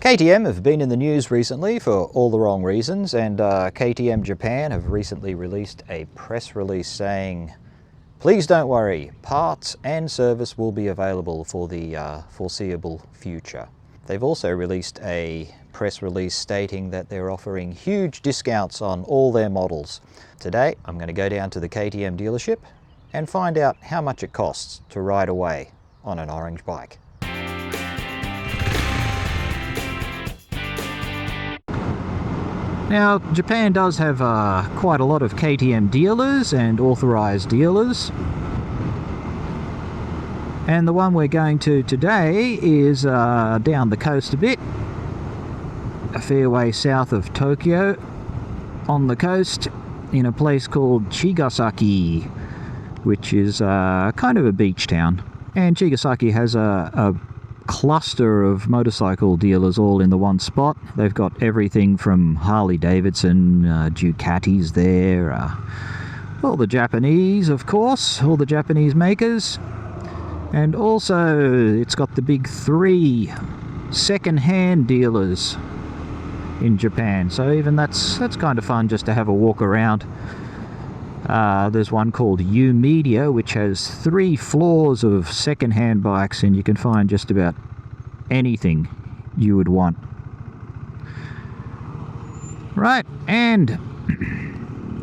KTM have been in the news recently for all the wrong reasons, and KTM Japan have recently released a press release saying, please don't worry, parts and service will be available for the foreseeable future. They've also released a press release stating that they're offering huge discounts on all their models. Today, I'm going to go down to the KTM dealership and find out how much it costs to ride away on an orange bike. Now, Japan does have quite a lot of KTM dealers and authorized dealers. And the one we're going to today is down the coast a bit, a fair way south of Tokyo, on the coast in a place called Chigasaki, which is kind of a beach town. And Chigasaki has a cluster of motorcycle dealers all in the one spot. They've got everything from Harley Davidson, Ducatis there, all the Japanese, of course, all the Japanese makers. And also it's got the big three second-hand dealers in Japan. So even that's kind of fun just to have a walk around. There's one called U Media, which has 3 floors of second-hand bikes, and you can find just about anything you would want. Right, and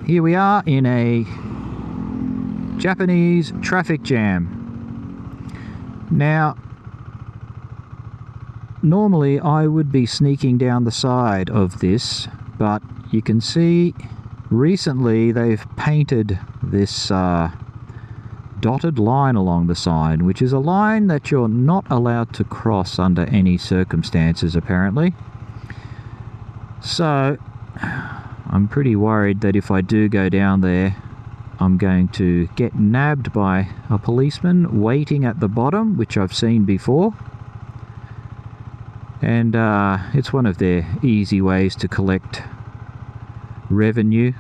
here we are in a Japanese traffic jam. Now, normally I would be sneaking down the side of this, but you can see recently they've painted this dotted line along the side, which is a line that you're not allowed to cross under any circumstances, apparently. So I'm pretty worried that if I do go down there, I'm going to get nabbed by a policeman waiting at the bottom, which I've seen before. And it's one of their easy ways to collect revenue,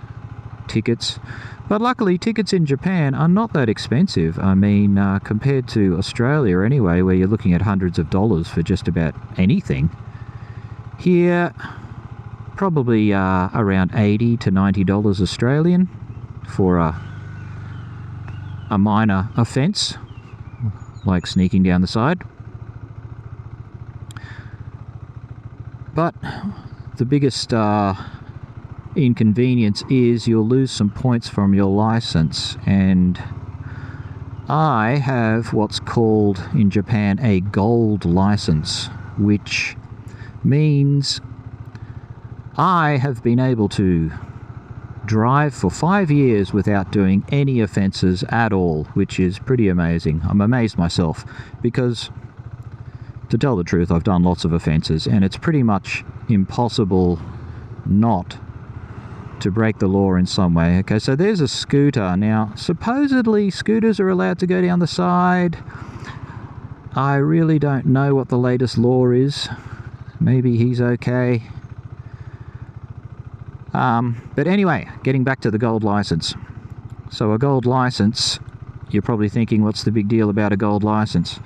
tickets. But luckily, tickets in Japan are not that expensive. I mean, compared to Australia anyway, where you're looking at hundreds of dollars for just about anything. Here, probably around $80 to $90 Australian for a minor offence, like sneaking down the side. But the biggest inconvenience is you'll lose some points from your license, and I have what's called in Japan a gold license, which means I have been able to drive for 5 years without doing any offences at all, which is pretty amazing. I'm amazed myself, because to tell the truth, I've done lots of offences, and it's pretty much impossible not to break the law in some way. Okay, so there's a scooter. Now, supposedly scooters are allowed to go down the side. I really don't know what the latest law is. Maybe he's okay. But anyway, getting back to the gold license. So a gold license, you're probably thinking, what's the big deal about a gold license?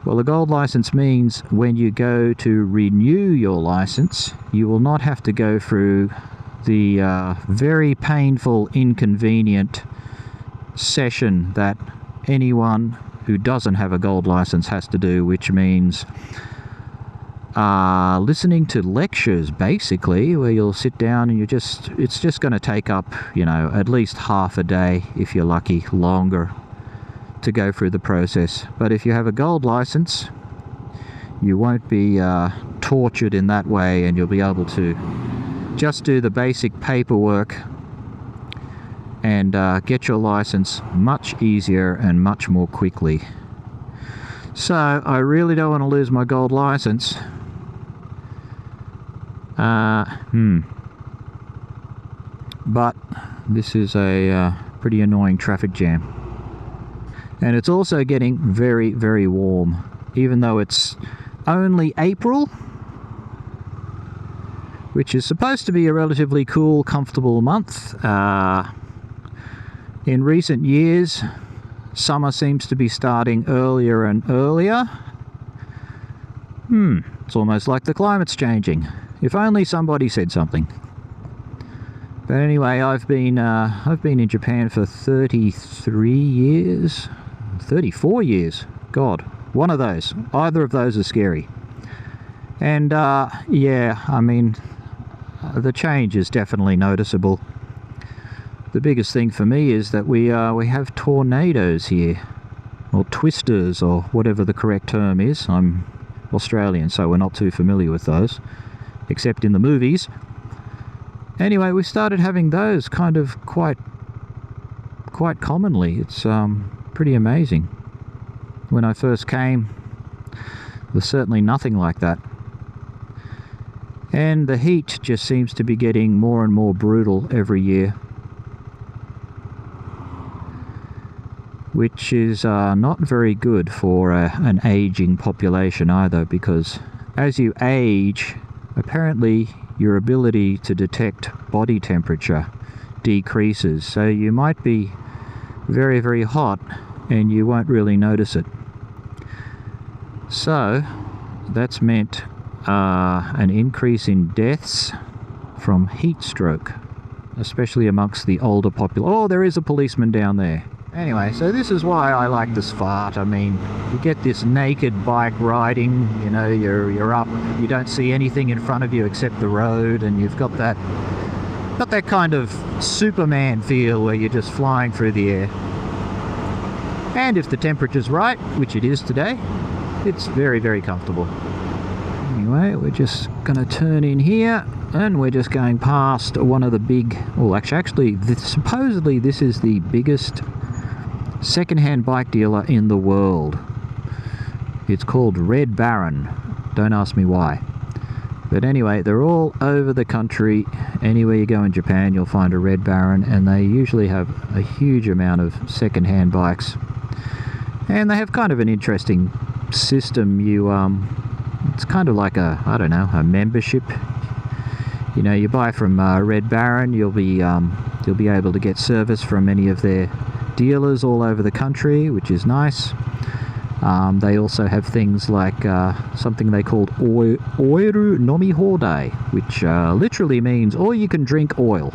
Well, a gold license means when you go to renew your license, you will not have to go through the very painful, inconvenient session that anyone who doesn't have a gold license has to do, which means listening to lectures, basically, where you'll sit down and it's just going to take up, at least half a day, if you're lucky, longer, to go through the process. But if you have a gold license, you won't be tortured in that way, and you'll be able to just do the basic paperwork and get your license much easier and much more quickly. So I really don't want to lose my gold license. But this is a pretty annoying traffic jam. And it's also getting very, very warm. Even though it's only April, which is supposed to be a relatively cool, comfortable month. In recent years, summer seems to be starting earlier and earlier. It's almost like the climate's changing. If only somebody said something. But anyway, I've been in Japan for 33 years, 34 years. God, one of those. Either of those are scary. And yeah, I mean, the change is definitely noticeable. The biggest thing for me is that we have tornadoes here, or twisters, or whatever the correct term is. I'm Australian, so we're not too familiar with those, except in the movies. Anyway, we started having those kind of quite commonly. It's pretty amazing. When I first came, there's certainly nothing like that. And the heat just seems to be getting more and more brutal every year, which is not very good for an aging population either, because as you age, apparently your ability to detect body temperature decreases. So you might be very, very hot and you won't really notice it. So that's meant an increase in deaths from heat stroke, especially amongst the older population. Oh, there is a policeman down there. Anyway, so this is why I like the Svart. I mean, you get this naked bike riding, you know, you're up, you don't see anything in front of you except the road, and you've got that kind of Superman feel where you're just flying through the air. And if the temperature's right, which it is today, it's very, very comfortable. Anyway, we're just going to turn in here, and we're just going past one of the big, well, actually, supposedly this is the biggest second-hand bike dealer in the world. It's called Red Baron. Don't ask me why. But anyway, they're all over the country. Anywhere you go in Japan, you'll find a Red Baron, and they usually have a huge amount of second-hand bikes. And they have kind of an interesting system. It's kind of like a membership. You know, you buy from Red Baron, you'll be able to get service from any of their dealers all over the country, which is nice. They also have things like something they called Oiru Nomi Hodai, which literally means all you can drink oil,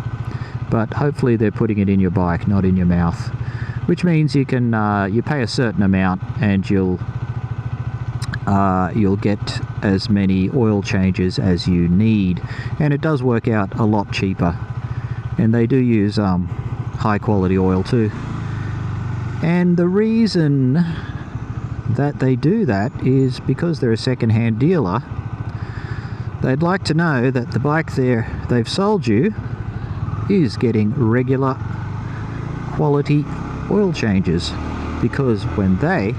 but hopefully they're putting it in your bike, not in your mouth, which means you can you pay a certain amount and you'll get as many oil changes as you need, and it does work out a lot cheaper. And they do use high quality oil too. And the reason that they do that is because they're a second-hand dealer. They'd like to know that the bike they've sold you is getting regular quality oil changes, because when they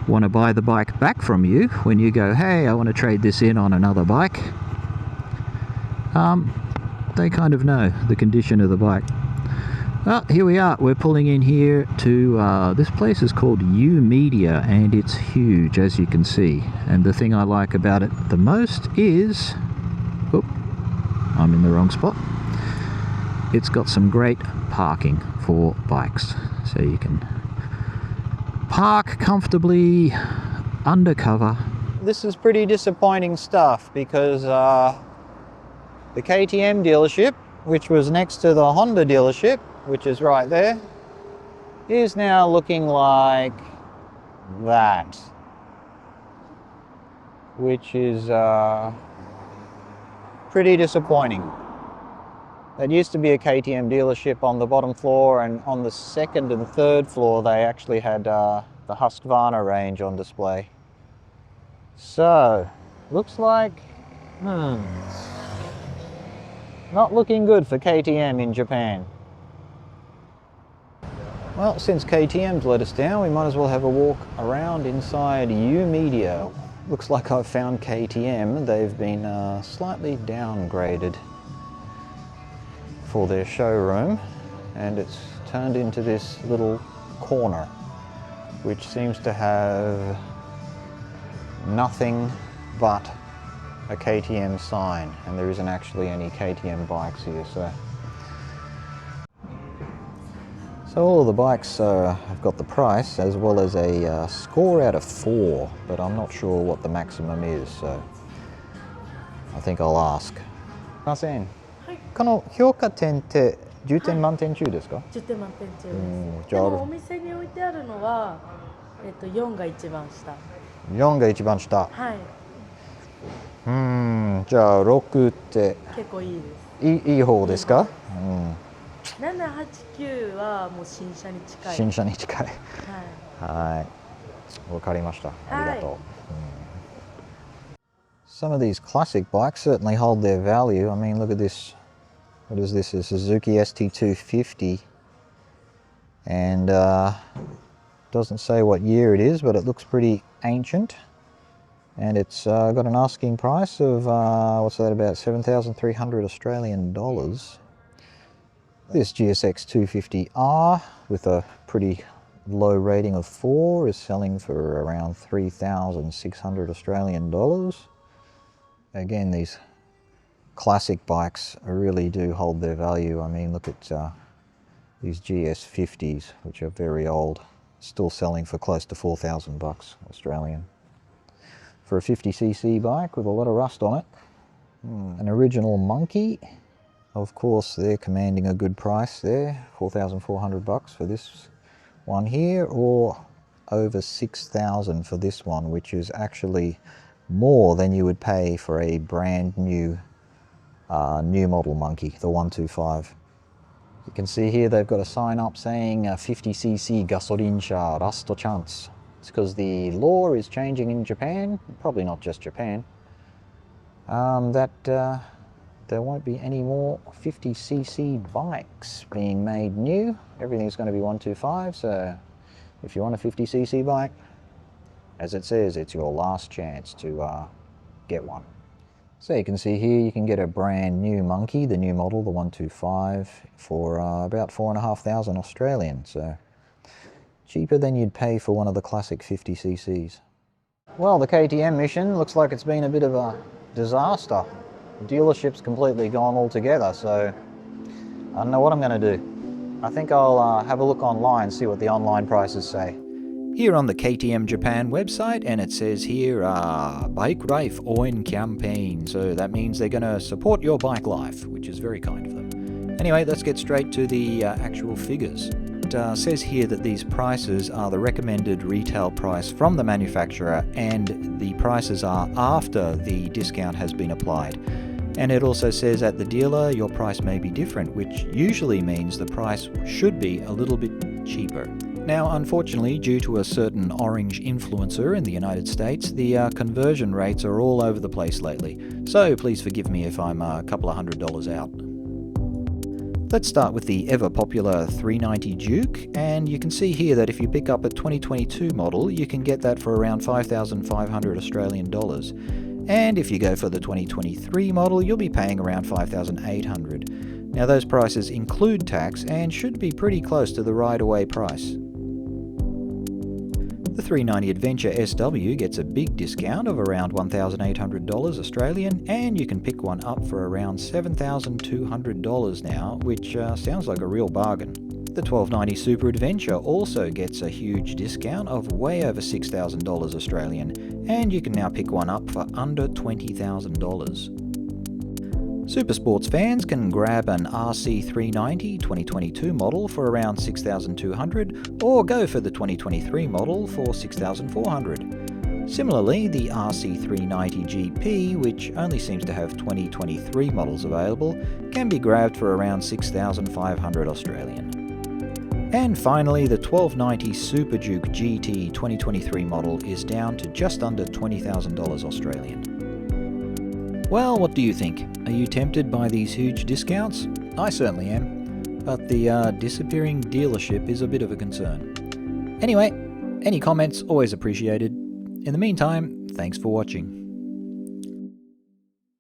want to buy the bike back from you, when you go, hey, I want to trade this in on another bike, they kind of know the condition of the bike. Well, here we are. We're pulling in here to, this place is called U Media, and it's huge, as you can see. And the thing I like about it the most is, oh, I'm in the wrong spot. It's got some great parking for bikes, so you can park comfortably undercover. This is pretty disappointing stuff, because the KTM dealership, which was next to the Honda dealership, which is right there, is now looking like that, which is pretty disappointing. There used to be a KTM dealership on the bottom floor, and on the second and third floor they actually had the Husqvarna range on display. So, looks like not looking good for KTM in Japan. Well, since KTM's let us down, we might as well have a walk around inside U Media. Looks like I've found KTM. They've been slightly downgraded for their showroom, and it's turned into this little corner, which seems to have nothing but a KTM sign, and there isn't actually any KTM bikes here. So So all of the bikes have got the price as well as a score out of 4, but I'm not sure what the maximum is, so I think I'll ask. すいません。はい。この評価点って10点満点中ですか？ 10点満点中です。じゃあでもお店に置いてあるのは、4が一番下。4が一番下。はい。じゃあ6って結構いいです。いい方ですか？7、8、9はもう新車に近い。新車に近い。はい。はい。わかりました。ありがとう。はい。Some of these classic bikes certainly hold their value. I mean, look at this. What is this? A Suzuki ST250. And doesn't say what year it is, but it looks pretty ancient. And it's got an asking price of, what's that, about 7,300 Australian dollars. This GSX 250R with a pretty low rating of 4 is selling for around 3,600 Australian dollars. Again, these classic bikes really do hold their value. I mean, look at these GS50s, which are very old, still selling for close to 4,000 bucks Australian. For a 50cc bike with a lot of rust on it. An original Monkey, of course, they're commanding a good price there, 4,400 bucks for this one here, or over 6,000 for this one, which is actually more than you would pay for a brand new new model Monkey, the 125. You can see here they've got a sign up saying 50cc gasolinsha last chance. It's because the law is changing in Japan, probably not just Japan, that there won't be any more 50cc bikes being made new. Everything's going to be 125, so if you want a 50cc bike, as it says, it's your last chance to get one. So you can see here you can get a brand new Monkey, the new model, the 125, for about 4,500 Australian, so cheaper than you'd pay for one of the classic 50cc's. Well, the KTM mission looks like it's been a bit of a disaster. The dealership's completely gone altogether, so I don't know what I'm going to do. I think I'll have a look online, see what the online prices say. Here on the KTM Japan website, and it says here, Bike Life Owen campaign. So that means they're going to support your bike life, which is very kind of them. Anyway, let's get straight to the actual figures. It says here that these prices are the recommended retail price from the manufacturer, and the prices are after the discount has been applied. And it also says at the dealer, your price may be different, which usually means the price should be a little bit cheaper. Now, unfortunately, due to a certain orange influencer in the United States, the conversion rates are all over the place lately. So please forgive me if I'm a couple of $100 out. Let's start with the ever-popular 390 Duke, and you can see here that if you pick up a 2022 model, you can get that for around 5,500 Australian dollars. And if you go for the 2023 model, you'll be paying around 5,800. Now those prices include tax and should be pretty close to the right-away price. The 390 Adventure SW gets a big discount of around $1,800 Australian, and you can pick one up for around $7,200 now, which sounds like a real bargain. The 1290 Super Adventure also gets a huge discount of way over $6,000 Australian, and you can now pick one up for under $20,000. Supersports fans can grab an RC390 2022 model for around $6,200 or go for the 2023 model for $6,400. Similarly, the RC390 GP, which only seems to have 2023 models available, can be grabbed for around $6,500 Australian. And finally, the 1290 Super Duke GT 2023 model is down to just under $20,000 Australian. Well, what do you think? Are you tempted by these huge discounts? I certainly am, but the disappearing dealership is a bit of a concern. Anyway, any comments always appreciated. In the meantime, thanks for watching.